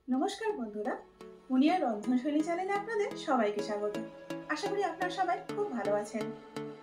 নমস্কার বন্ধুরা, মুনিয়ার রন্ধনশৈলী চ্যানেলে আপনাদের সবাইকে স্বাগত। আশা করি আপনারা সবাই খুব ভালো আছেন।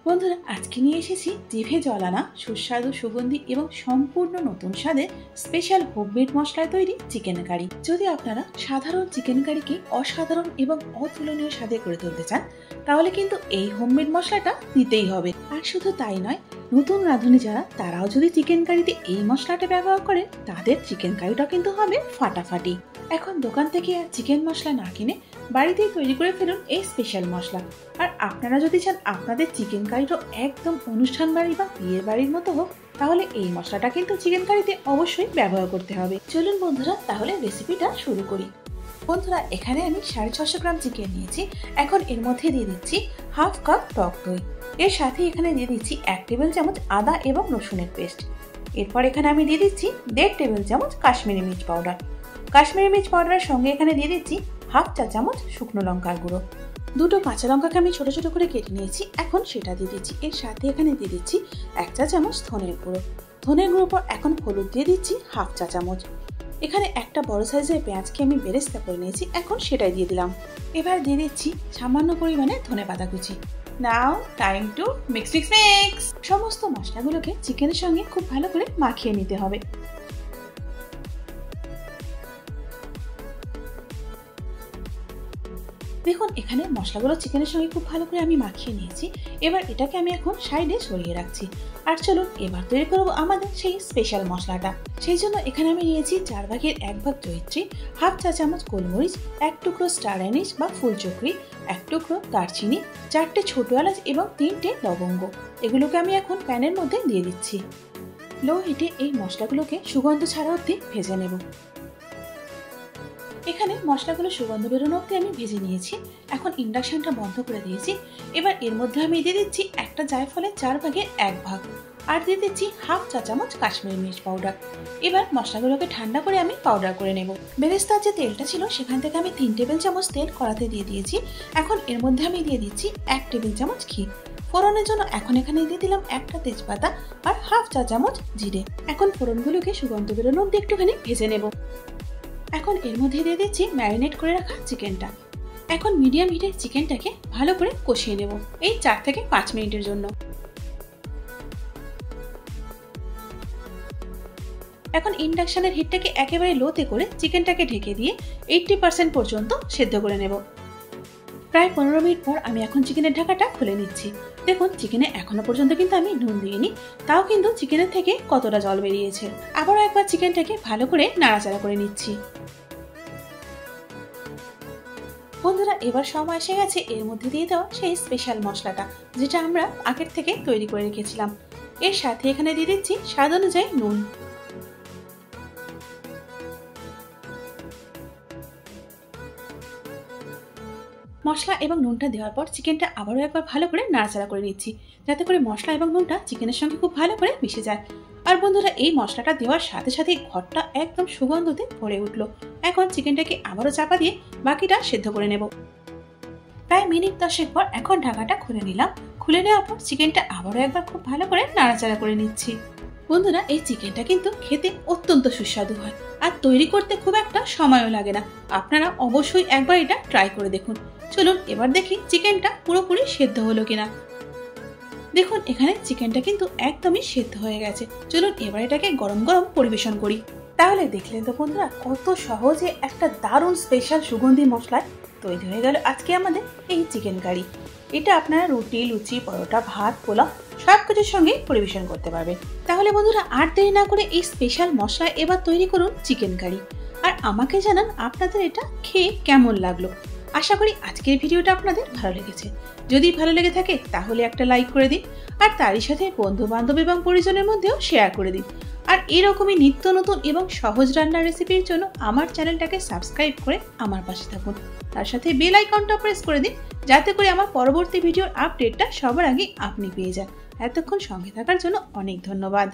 বন্ধুরা, আজকে নিয়ে এসেছি জিভে জল আনা সুস্বাদু, সুগন্ধি এবং সম্পূর্ণ নতুন স্বাদের স্পেশাল হোমমেড মশলায় তৈরি চিকেন কারি। যদি আপনারা সাধারণ চিকেন কারিকে অসাধারণ এবং অতুলনীয় স্বাদে করে তুলতে চান, তাহলে কিন্তু এই হোমমেড মশলাটা দিতেই হবে। আর শুধু তাই নয়, নতুন রাঁধুনি যারা তারাও যদি চিকেন কারিতে এই মশলাটা ব্যবহার করেন, তাদের চিকেন কারিটা কিন্তু হবে ফাটাফাটি। এখন দোকান থেকে আর চিকেন মশলা না কিনে বাড়িতেই তৈরি করে ফেলুন এই স্পেশাল মশলা। আর আপনারা যদি চান আপনাদের চিকেন কারিটা একদম অনুষ্ঠান বাড়ি বা বিয়ের বাড়ির মতো হোক, তাহলে এই মশলাটা কিন্তু চিকেন কারিতে অবশ্যই ব্যবহার করতে হবে। চলুন বন্ধুরা, তাহলে রেসিপিটা শুরু করি। বন্ধুরা, এখানে আমি 650 গ্রাম চিকেন নিয়েছি। এখন এর মধ্যে দিয়ে দিচ্ছি হাফ কাপ টক দই। এর সাথে এখানে দিয়ে দিচ্ছি 1 টেবিল চামচ আদা এবং রসুনের পেস্ট। এরপর এখানে আমি দিয়ে দিচ্ছি 1.5 টেবিল চামচ কাশ্মীরি মির্চ পাউডার। কাশ্মীরি মির্চ পাউডারের সঙ্গে এখানে দিয়ে দিচ্ছি হাফ চা চামচ শুকনো লঙ্কার গুঁড়ো। দুটো কাঁচা লঙ্কাকে আমি ছোট ছোট করে কেটে নিয়েছি, এখন সেটা দিয়ে দিচ্ছি। এর সাথে এখানে দিয়ে দিচ্ছি 1 চা চামচ ধনের গুঁড়ো। ধনের গুঁড়োর পর এখন হলুদ দিয়ে দিচ্ছি হাফ চা চামচ। এখানে একটা বড় সাইজের পেঁয়াজকে আমি বেরেস্তা করে নিয়েছি, এখন সেটাই দিয়ে দিলাম। এবার দিয়ে দিচ্ছি সামান্য পরিমাণে ধনেপাতা কুচি। নাও টাইম টু মিক্স। সমস্ত মশলাগুলোকে চিকেনের সঙ্গে খুব ভালো করে মাখিয়ে নিতে হবে। দেখুন, এখানে মশলাগুলো চিকেনের সঙ্গে খুব ভালো করে আমি মাখিয়ে নিয়েছি। এবার এটাকে আমি এখন সাইডে সরিয়ে রাখছি। আর চলুন এবার তৈরি করবো আমাদের সেই স্পেশাল মশলাটা। সেই জন্য এখানে আমি নিয়েছি 4 ভাগের 1 ভাগ জয়িত্রী, হাফ চা চামচ গোলমরিচ, 1 টুকরো স্টার অ্যানিস বা ফুলচক্রি, 1 টুকরো দারচিনি, 4টে ছোট এলাচ এবং 3টে লবঙ্গ। এগুলোকে আমি এখন প্যানের মধ্যে দিয়ে দিচ্ছি। লো হিটে এই মশলাগুলোকে সুগন্ধ ছাড়া অবধি ভেজে নেব। এখানে মশলাগুলো সুগন্ধ বেরোনো অবধি আমি ভেজে নিয়েছি। এখন ইন্ডাকশনটা বন্ধ করে দিয়েছি। এবার এর মধ্যে আমি দিয়ে দিচ্ছি একটা জায়ফলের 4 ভাগের 1 ভাগ, আর দিয়ে দিচ্ছি হাফ চা চামচ কাশ্মীরি মির্চ পাউডার। এবার মশলাগুলোকে ঠান্ডা করে আমি পাউডার করে নেব। বেরেস্তার যে তেলটা ছিল সেখান থেকে আমি 3 টেবিল চামচ তেল কড়াতে দিয়ে দিয়েছি। এখন এর মধ্যে আমি দিয়ে দিচ্ছি 1 টেবিল চামচ ঘি। ফোড়নের জন্য এখন এখানে দিয়ে দিলাম একটা তেজপাতা আর হাফ চা চামচ জিরে। এখন ফোড়নগুলোকে সুগন্ধ বেরোনো অবধি একটুখানি ভেজে নেব। এখন এর মধ্যে দিয়ে দিচ্ছি ম্যারিনেট করে রাখা চিকেনটা। এখন মিডিয়াম হিটে চিকেনটাকে ভালো করে কষিয়ে নেব এই 4 থেকে 5 মিনিটের জন্য। এখন ইন্ডাকশনের হিটটাকে একেবারে লোতে করে চিকেনটাকে ঢেকে দিয়ে 80% পর্যন্ত সেদ্ধ করে নেব। প্রায় 15 মিনিট পর আমি এখন চিকেনের ঢাকাটা খুলে নিচ্ছি। দেখুন, চিকেনে এখনো পর্যন্ত কিন্তু আমি নুন দিইনি, তাও কিন্তু চিকেনের থেকে কতটা জল বেরিয়েছে। আবারও একবার চিকেনটাকে ভালো করে নাড়াচাড়া করে নিচ্ছি। বন্ধুরা, এবার সময় এসে গেছে এর মধ্যে দিয়ে দেওয়া সেই স্পেশাল মশলাটা, যেটা আমরা আগের থেকে তৈরি করে রেখেছিলাম। এর সাথে এখানে দিয়ে দিচ্ছি স্বাদ অনুযায়ী নুন। মশলা এবং নুনটা দেওয়ার পর চিকেনটা আবারও একবার ভালো করে নাড়াচাড়া করে নিচ্ছি, যাতে করে মশলা এবং নুনটা চিকেনের সঙ্গে খুব ভালো করে মিশে যায়। আর বন্ধুরা, এই মশলাটা দেওয়ার সাথে সাথে ঘরটা একদম সুগন্ধতে ভরে উঠলো। এখন চিকেনটাকে আবারও চাপা দিয়ে বাকিটা সেদ্ধ করে নেব। প্রায় মিনিট 10 পর এখন ঢাকাটা খুলে নিলাম। খুলে নেওয়ার পর চিকেনটা আবারও একবার খুব ভালো করে নাড়াচাড়া করে নিচ্ছি। বন্ধুরা, এই চিকেনটা কিন্তু খেতে অত্যন্ত সুস্বাদু হয়, আর তৈরি করতে খুব একটা সময়ও লাগে না। আপনারা অবশ্যই একবার এটা ট্রাই করে দেখুন। চলুন এবার দেখি চিকেনটা পুরোপুরি সেদ্ধ হলো কিনা। দেখুন, এখানে চিকেনটা কিন্তু একদমই সেদ্ধ হয়ে গেছে। চলুন এবার এটাকে গরম গরম পরিবেশন করি। তাহলে দেখলেন তো বন্ধুরা, কত সহজে একটা দারুণ স্পেশাল সুগন্ধি মশলায় তৈরি হয়ে গেল আজকে আমাদের এই চিকেন কারি। এটা আপনারা রুটি, লুচি, পরোটা, ভাত, পোলাও সবকিছুর সঙ্গে পরিবেশন করতে পারবেন। তাহলে বন্ধুরা, আর দেরি না করে এই স্পেশাল মশলা এবার তৈরি করুন চিকেন কারি। আর আমাকে জানান আপনাদের এটা খেয়ে কেমন লাগলো। আশা করি আজকের ভিডিওটা আপনাদের ভালো লেগেছে। যদি ভালো লেগে থাকে তাহলে একটা লাইক করে দিন, আর তারই সাথে বন্ধু বান্ধব এবং পরিজনের মধ্যেও শেয়ার করে দিন। আর এরকমই নিত্য নতুন এবং সহজ রান্নার রেসিপির জন্য আমার চ্যানেলটাকে সাবস্ক্রাইব করে আমার পাশে থাকুন। তার সাথে বেল আইকনটা প্রেস করে দিন, যাতে করে আমার পরবর্তী ভিডিওর আপডেটটা সবার আগে আপনি পেয়ে যান। এতক্ষণ সঙ্গে থাকার জন্য অনেক ধন্যবাদ।